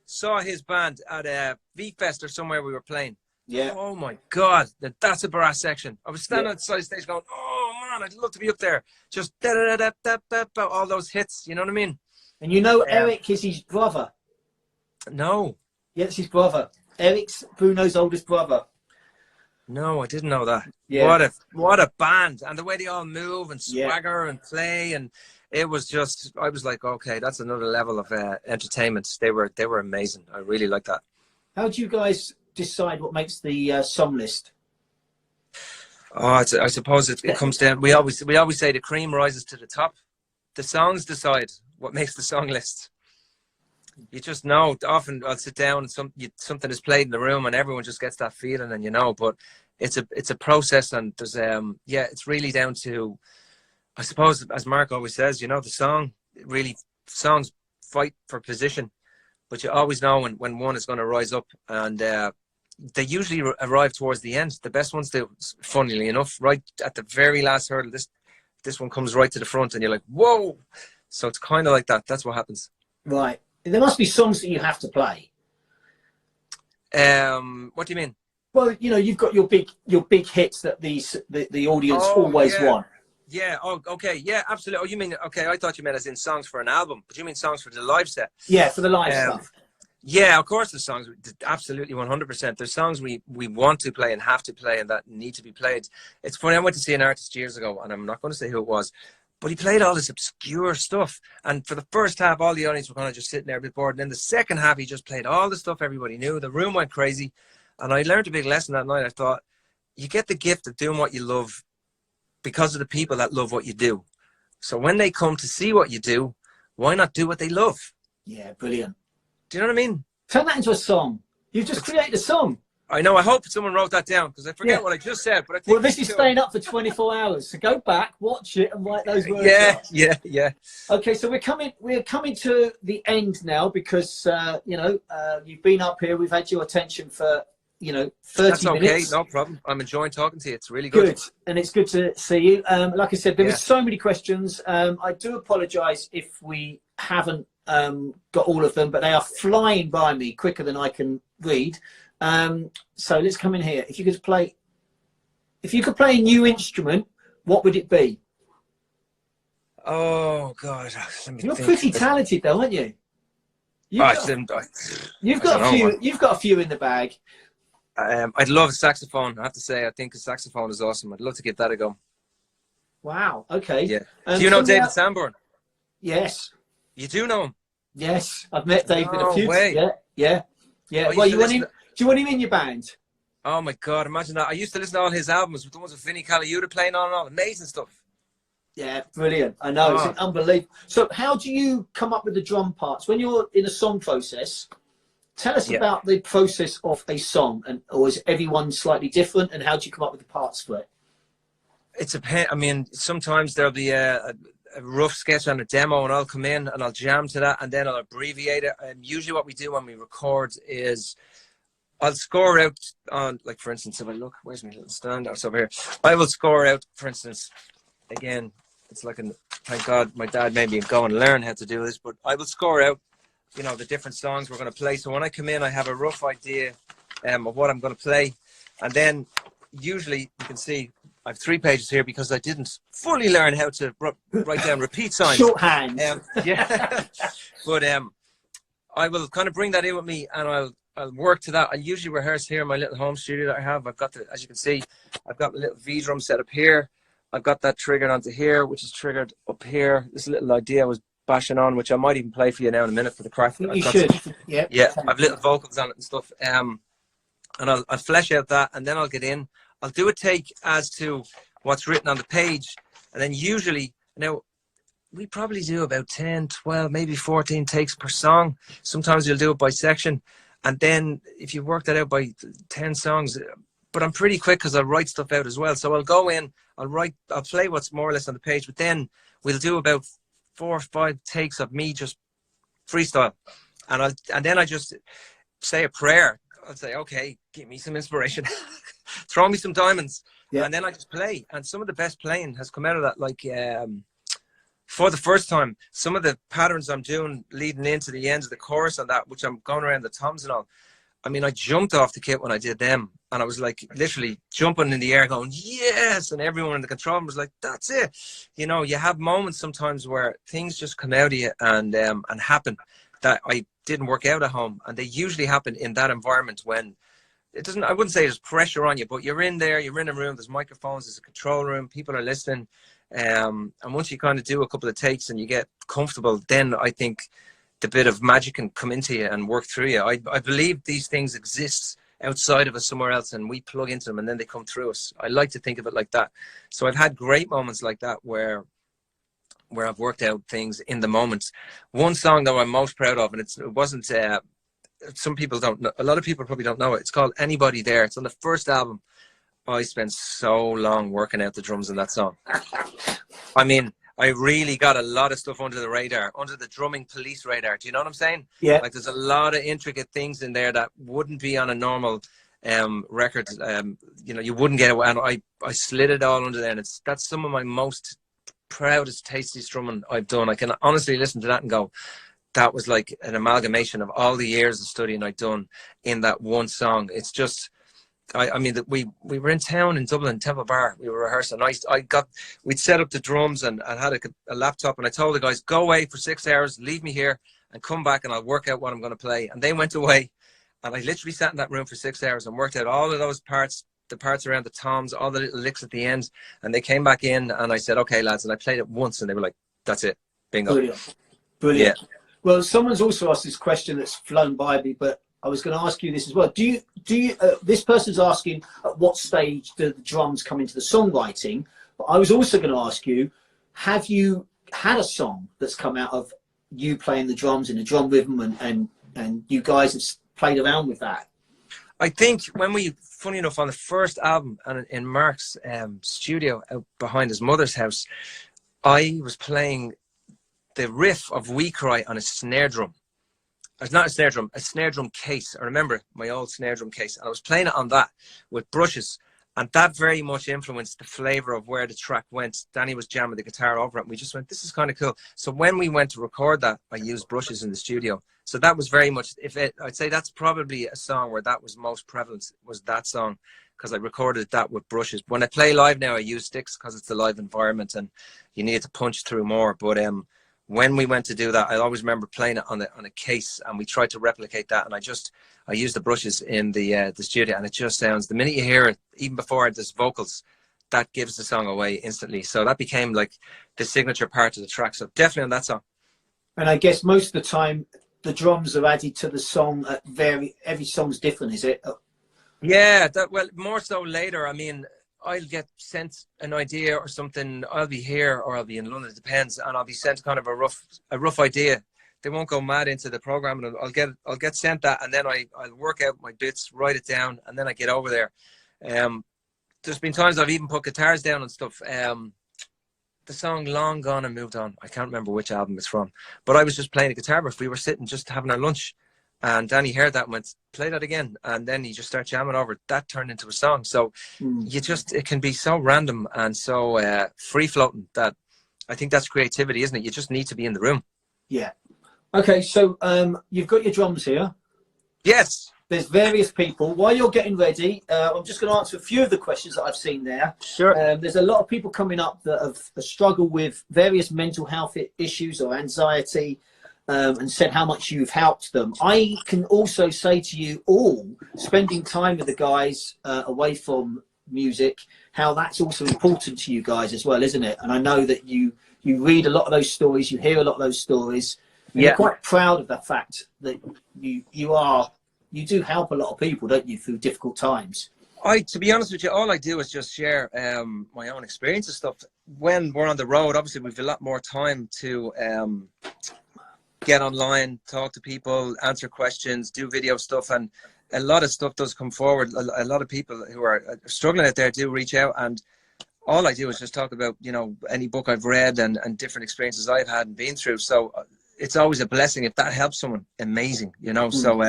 Saw his band at V-Fest or somewhere we were playing. Yeah. Oh my God, that's a brass section. I was standing outside the stage going, oh man, I'd love to be up there. Just all those hits, you know what I mean? And you know Eric is his brother. No. Yes, his brother. Eric's Bruno's oldest brother. No, I didn't know that. Yeah. What a band. And the way they all move and swagger and play, and it was just, I was like, okay, that's another level of entertainment. They were amazing. I really like that. How do you guys decide what makes the song list? Oh, I suppose it comes down. We always say the cream rises to the top. The songs decide what makes the song list. You just know. Often I'll sit down and something is played in the room and everyone just gets that feeling, and you know. But it's a process, and there's it's really down to, I suppose, as Mark always says, you know, songs fight for position, but you always know when one is going to rise up, and they usually arrive towards the end. The best ones do, funnily enough, right at the very last hurdle. This one comes right to the front, and you're like, whoa! So it's kind of like that. That's what happens. Right. There must be songs that you have to play. What do you mean? Well, you know, you've got your big hits that the audience always want. Yeah. Oh, okay. Yeah, absolutely. Oh, you mean, okay, I thought you meant as in songs for an album, but you mean songs for the live set? Yeah, for the live stuff. Yeah, of course there's songs, absolutely 100%. There's songs we want to play and have to play and that need to be played. It's funny, I went to see an artist years ago, and I'm not going to say who it was, but he played all this obscure stuff. And for the first half, all the audience were kind of just sitting there a bit bored. And then the second half, he just played all the stuff everybody knew. The room went crazy. And I learned a big lesson that night. I thought, you get the gift of doing what you love because of the people that love what you do. So when they come to see what you do, why not do what they love? Yeah, brilliant. Do you know what I mean? Turn that into a song. You've just created a song. I know. I hope someone wrote that down because I forget what I just said. But I think this is staying up for 24 hours. So go back, watch it, and write those words. Yeah. Okay, so we're coming to the end now because you've been up here. We've had your attention for 30 That's okay, minutes. No problem. I'm enjoying talking to you. It's really good. And it's good to see you. Like I said, there were so many questions. I do apologise if we haven't got all of them, but they are flying by me quicker than I can read. So let's come in here. If you could play a new instrument, what would it be? Oh God, You're pretty talented though, aren't you? You've got a few in the bag. I'd love a saxophone. I have to say, I think a saxophone is awesome. I'd love to give that a go. Wow. Okay. Yeah. Do you know David Sanborn? Yes. You do know him? Yes, I've met David a few times. Yeah. Oh, well, do you want him in your band? Oh my God, imagine that. I used to listen to all his albums with the ones with Vinnie Colaiuta playing on and all. Amazing stuff. Yeah, brilliant. I know, it's unbelievable. So how do you come up with the drum parts? When you're in a song process, tell us about the process of a song, or is everyone slightly different, and how do you come up with the parts for it? It's I mean, sometimes there'll be a rough sketch on a demo and I'll come in and I'll jam to that and then I'll abbreviate it. And usually what we do when we record is I'll score out on, like, for instance, if I look, where's my little stand? Oh, it's over here. I will score out, for instance, again, it's like thank God my dad made me go and learn how to do this, but I will score out, the different songs we're going to play. So when I come in, I have a rough idea of what I'm going to play. And then usually you can see I have 3 pages here because I didn't fully learn how to write down repeat signs. Shorthand. Yeah. But I will kind of bring that in with me and I'll I'll work to that. I usually rehearse here in my little home studio that I have. I've got the, as you can see, I've got my little V drum set up here. I've got that triggered onto here, which is triggered up here. This little idea I was bashing on, which I might even play for you now in a minute for the crack. You should. Yeah. Yeah, I've little vocals on it and stuff. And I'll flesh out that, and then I'll get in. I'll do a take as to what's written on the page, and then usually, now, we probably do about 10, 12, maybe 14 takes per song. Sometimes you'll do it by section. And then if you work that out by 10 songs, but I'm pretty quick because I'll write stuff out as well. So I'll go in, I'll play what's more or less on the page, but then we'll do about 4 or 5 takes of me just freestyle. And then I just say a prayer. I'll say, okay, give me some inspiration. Throw me some diamonds. Yeah. And then I just play. And some of the best playing has come out of that. Like, for the first time, some of the patterns I'm doing leading into the end of the chorus and that, which I'm going around the toms and all. I mean, I jumped off the kit when I did them, and I was like literally jumping in the air going, yes. And everyone in the control room was like, that's it. You know, you have moments sometimes where things just come out of you and happen that I didn't work out at home. And they usually happen in that environment when it doesn't, I wouldn't say there's pressure on you, but you're in there, you're in a room, there's microphones, there's a control room, people are listening. And once you kind of do a couple of takes and you get comfortable, then I think the bit of magic can come into you and work through you. I believe these things exist outside of us somewhere else, and we plug into them and then they come through us. I like to think of it like that. So I've had great moments like that where I've worked out things in the moment. One song that I'm most proud of, and it wasn't, some people don't know, a lot of people probably don't know it. It's called Anybody There. It's on the first album. I spent so long working out the drums in that song. I mean, I really got a lot of stuff under the radar, under the drumming police radar. Do you know what I'm saying? Yeah. Like there's a lot of intricate things in there that wouldn't be on a normal record. You know, you wouldn't get it. And I slid it all under there. And that's some of my most proudest, tastiest drumming I've done. I can honestly listen to that and go, that was like an amalgamation of all the years of studying I'd done in that one song. It's just, I mean, we were in town in Dublin, Temple Bar. We were rehearsing. We'd set up the drums and had a laptop, and I told the guys, go away for 6 hours, leave me here, and come back, and I'll work out what I'm going to play. And they went away, and I literally sat in that room for 6 hours and worked out all of those parts, the parts around the toms, all the little licks at the end. And they came back in, and I said, okay, lads, and I played it once, and they were like, that's it, bingo. Brilliant. Yeah. Well, someone's also asked this question that's flown by me, but I was going to ask you this as well. Do you? This person's asking at what stage do the drums come into the songwriting? But I was also going to ask you, have you had a song that's come out of you playing the drums in a drum rhythm and you guys have played around with that? I think when funny enough, on the first album and in Mark's studio out behind his mother's house, I was playing the riff of We Cry on a snare drum. It's not a snare drum case. I remember my old snare drum case, and I was playing it on that with brushes, and that very much influenced the flavor of where the track went. Danny was jamming the guitar over it, and we just went, this is kind of cool. So when we went to record that, I used brushes in the studio. So that was very much, I'd say that's probably a song where that was most prevalent, was that song, because I recorded that with brushes. When I play live now, I use sticks because it's a live environment and you need to punch through more. But when we went to do that, I always remember playing it on a case, and we tried to replicate that. And I used the brushes in the studio, and it just sounds, the minute you hear it, even before there's vocals, that gives the song away instantly. So that became like the signature part of the track. So definitely on that song. And I guess most of the time, the drums are added to the song at every song's different, is it? Yeah, well, more so later. I mean, I'll get sent an idea or something. I'll be here or I'll be in London, it depends, and I'll be sent kind of a rough idea. They won't go mad into the program, and I'll get sent that, and then I'll work out my bits, write it down, and then I get over there. There's been times I've even put guitars down and stuff. The song Long Gone and Moved On, I can't remember which album it's from, but I was just playing a guitar riff. We were sitting just having our lunch, and Danny heard that and went, play that again. And then he just started jamming over it. That turned into a song. So it can be so random and so free floating that I think that's creativity, isn't it? You just need to be in the room. Yeah. Okay. So you've got your drums here. Yes. There's various people. While you're getting ready, I'm just going to answer a few of the questions that I've seen there. Sure. There's a lot of people coming up that have struggled with various mental health issues or anxiety. and said how much you've helped them. I can also say to you all, spending time with the guys away from music, how that's also important to you guys as well, isn't it? And I know that you read a lot of those stories, you hear a lot of those stories, and you're quite proud of the fact that you do help a lot of people, don't you, through difficult times. To be honest with you, all I do is just share my own experience and stuff. When we're on the road, obviously we've a lot more time to get online, talk to people, answer questions, do video stuff, and a lot of stuff does come forward. A lot of people who are struggling out there do reach out, and all I do is just talk about, you know, any book I've read and different experiences I've had and been through. So it's always a blessing if that helps someone. Amazing, you know. So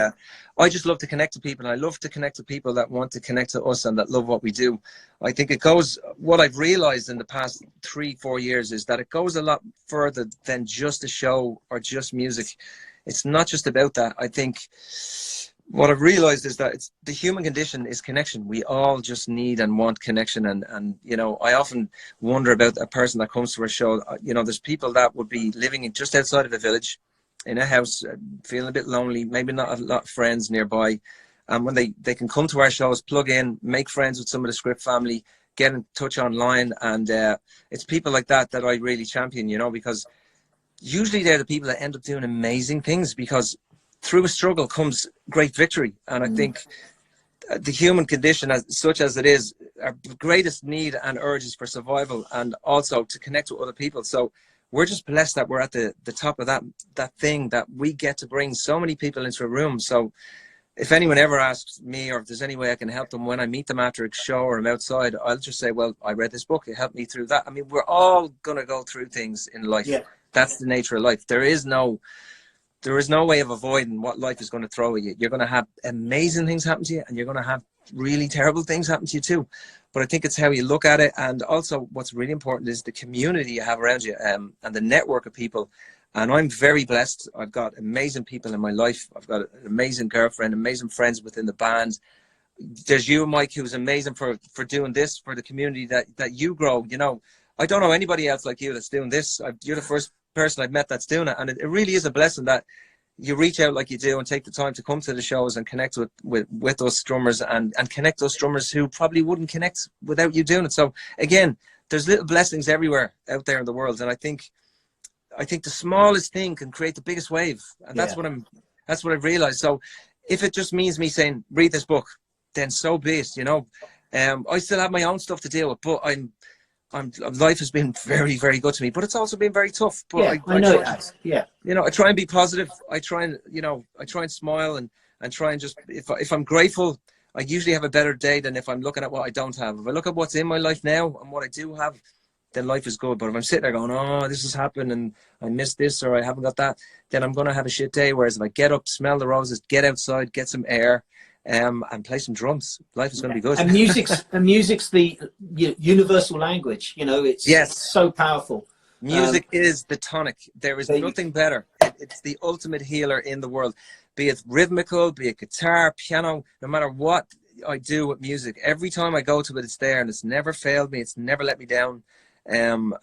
I just love to connect to people, and I love to connect to people that want to connect to us and that love what we do. I think it goes, what I've realized in the past 3-4 years is that it goes a lot further than just a show or just music. It's not just about that. I think what I've realized is that the human condition is connection. We all just need and want connection. And you know, I often wonder about a person that comes to our show. You know, there's people that would be living in just outside of a village, in a house, feeling a bit lonely, maybe not a lot of friends nearby. And when they can come to our shows, plug in, make friends with some of the Script family, get in touch online. And it's people like that that I really champion, you know, because usually they're the people that end up doing amazing things, because through a struggle comes great victory. And I think the human condition, as such as it is, our greatest need and urge is for survival and also to connect with other people. So we're just blessed that we're at the top of that thing, that we get to bring so many people into a room. So if anyone ever asks me, or if there's any way I can help them when I meet them after a show or I'm outside, I'll just say, well, I read this book, it helped me through that. I mean, we're all going to go through things in life. Yeah. That's the nature of life. There is no way of avoiding what life is going to throw at you. You're going to have amazing things happen to you, and you're going to have really terrible things happen to you too. But I think it's how you look at it. And also what's really important is the community you have around you, and the network of people. And I'm very blessed. I've got amazing people in my life. I've got an amazing girlfriend, amazing friends within the band. There's you, Mike, who's amazing for doing this, for the community that you grow. You know, I don't know anybody else like you that's doing this. You're the first person I've met that's doing it, and it really is a blessing that you reach out like you do and take the time to come to the shows and connect with us drummers, and connect those drummers who probably wouldn't connect without you doing it. So again, there's little blessings everywhere out there in the world, and I think the smallest thing can create the biggest wave, and that's what I've realized. So if it just means me saying read this book, then so be it, you know. I still have my own stuff to deal with, but life has been very, very good to me, but it's also been very tough. But I know it has. Yeah. You know, I try and be positive. I try and smile and try and just, if I'm grateful, I usually have a better day than if I'm looking at what I don't have. If I look at what's in my life now and what I do have, then life is good. But if I'm sitting there going, oh, this has happened and I missed this or I haven't got that, then I'm going to have a shit day. Whereas if I get up, smell the roses, get outside, get some air, and play some drums, life is going to be good. And music's the universal language. You know, it's so powerful. Music is the tonic. There is nothing better. It's the ultimate healer in the world. Be it rhythmical, be it guitar, piano, no matter what I do with music, every time I go to it, it's there, and it's never failed me. It's never let me down. And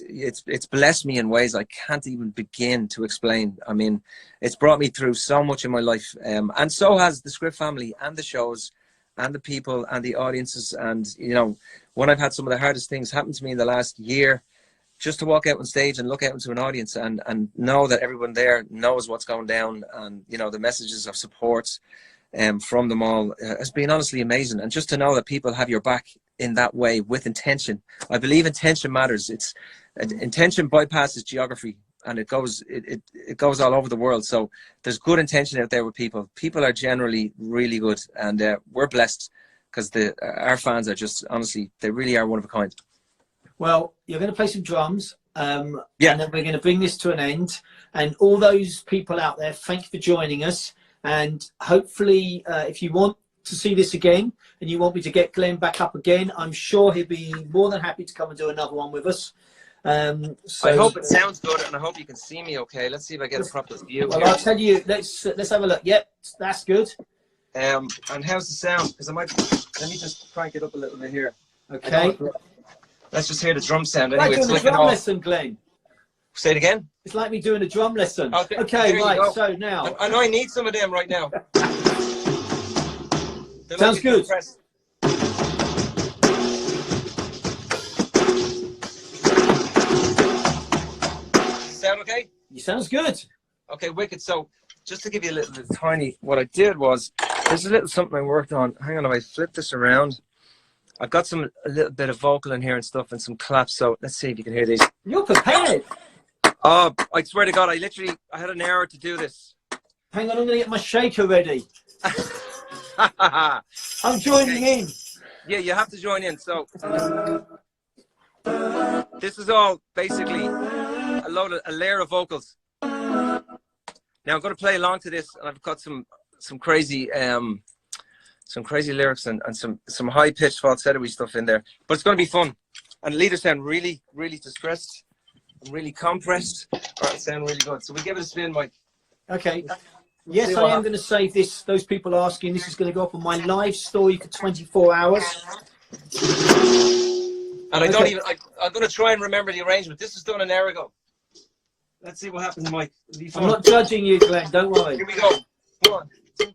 it's blessed me in ways I can't even begin to explain. I mean, it's brought me through so much in my life, and so has the Script family and the shows and the people and the audiences. And you know, when I've had some of the hardest things happen to me in the last year, just to walk out on stage and look out into an audience and know that everyone there knows what's going down, and you know, the messages of support from them all has been honestly amazing. And just to know that people have your back in that way with intention. I believe intention matters. Intention bypasses geography, and it goes all over the world. So there's good intention out there with people. People are generally really good, and we're blessed because our fans are just, honestly, they really are one of a kind. Well, you're going to play some drums, and then we're going to bring this to an end. And all those people out there, thank you for joining us. And hopefully, if you want to see this again and you want me to get Glenn back up again, I'm sure he'll be more than happy to come and do another one with us. So I hope it sounds good, and I hope you can see me okay. Let's see if I get a proper view. Well, I'll tell you, let's have a look. Yep, that's good. And how's the sound? Because let me just crank it up a little bit here. Okay. Let's just hear the drum sound anyway. Right, doing the drum lesson, Glenn. Say it again. It's like me doing a drum lesson. Okay, Okay, right. So now, I know I need some of them right now. Sounds good. Sound okay? Sounds good. Okay, wicked. So, just to give you a little tiny, what I did was, there's a little something I worked on. Hang on, if I flip this around, I've got a little bit of vocal in here and stuff, and some claps. So let's see if you can hear these. You're prepared. Oh, I swear to God, I had an hour to do this. Hang on, I'm gonna get my shaker ready. I'm joining in. Yeah, you have to join in. So this is all basically a layer of vocals. Now I'm going to play along to this, and I've got some crazy lyrics and some high pitched falsetto-y stuff in there. But it's going to be fun, and the leaders sound really, really distressed and really compressed. All right, sound really good. So we give it a spin, Mike. Okay. Yes, I am going to save this. Those people asking, this is going to go up on my live story for 24 hours. And I don't even. I'm going to try and remember the arrangement. This was done an hour ago. Let's see what happens, Mike. It'll be fun. I'm not judging you, Glenn. Don't worry. Here we go. 1, 2, 3.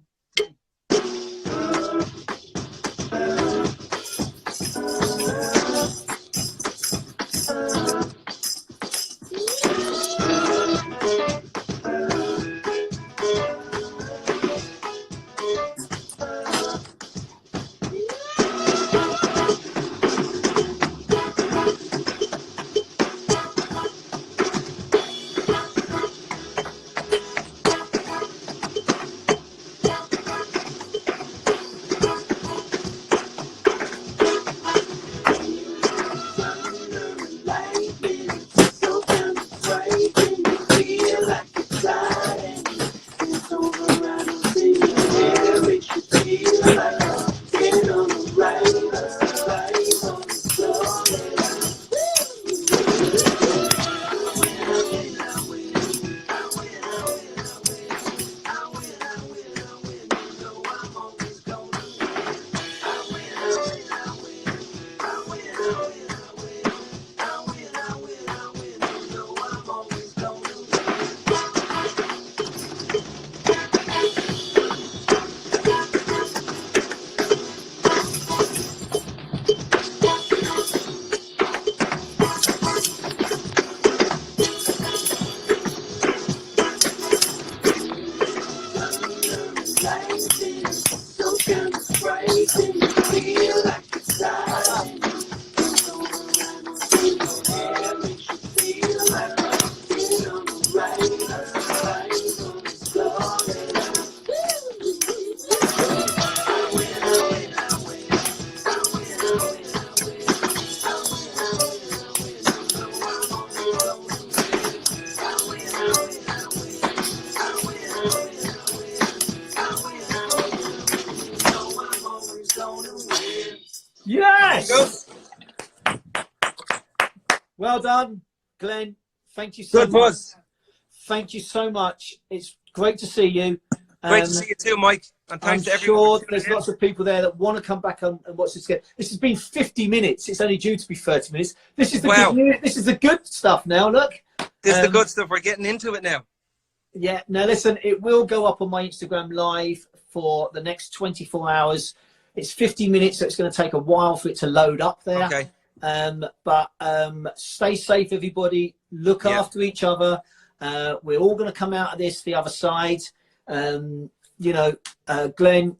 Yes! Well done, Glenn. Thank you so much. Good buzz. Thank you so much. It's great to see you. Great to see you too, Mike. And thanks to everyone. I'm sure there's lots of people there that want to come back and watch this again. This has been 50 minutes. It's only due to be 30 minutes. This is the good news. This is the good stuff now, look. This is the good stuff. We're getting into it now. Yeah. Now, listen, it will go up on my Instagram live for the next 24 hours. It's 50 minutes, so it's going to take a while for it to load up there. Okay. But stay safe, everybody. Look after each other. We're all going to come out of this the other side. You know, Glenn,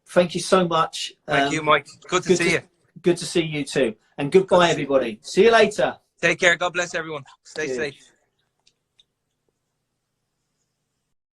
thank you so much. Thank you, Mike. Good to see you. Good to see you too. And goodbye, everybody. See you later. Take care. God bless everyone. Stay safe.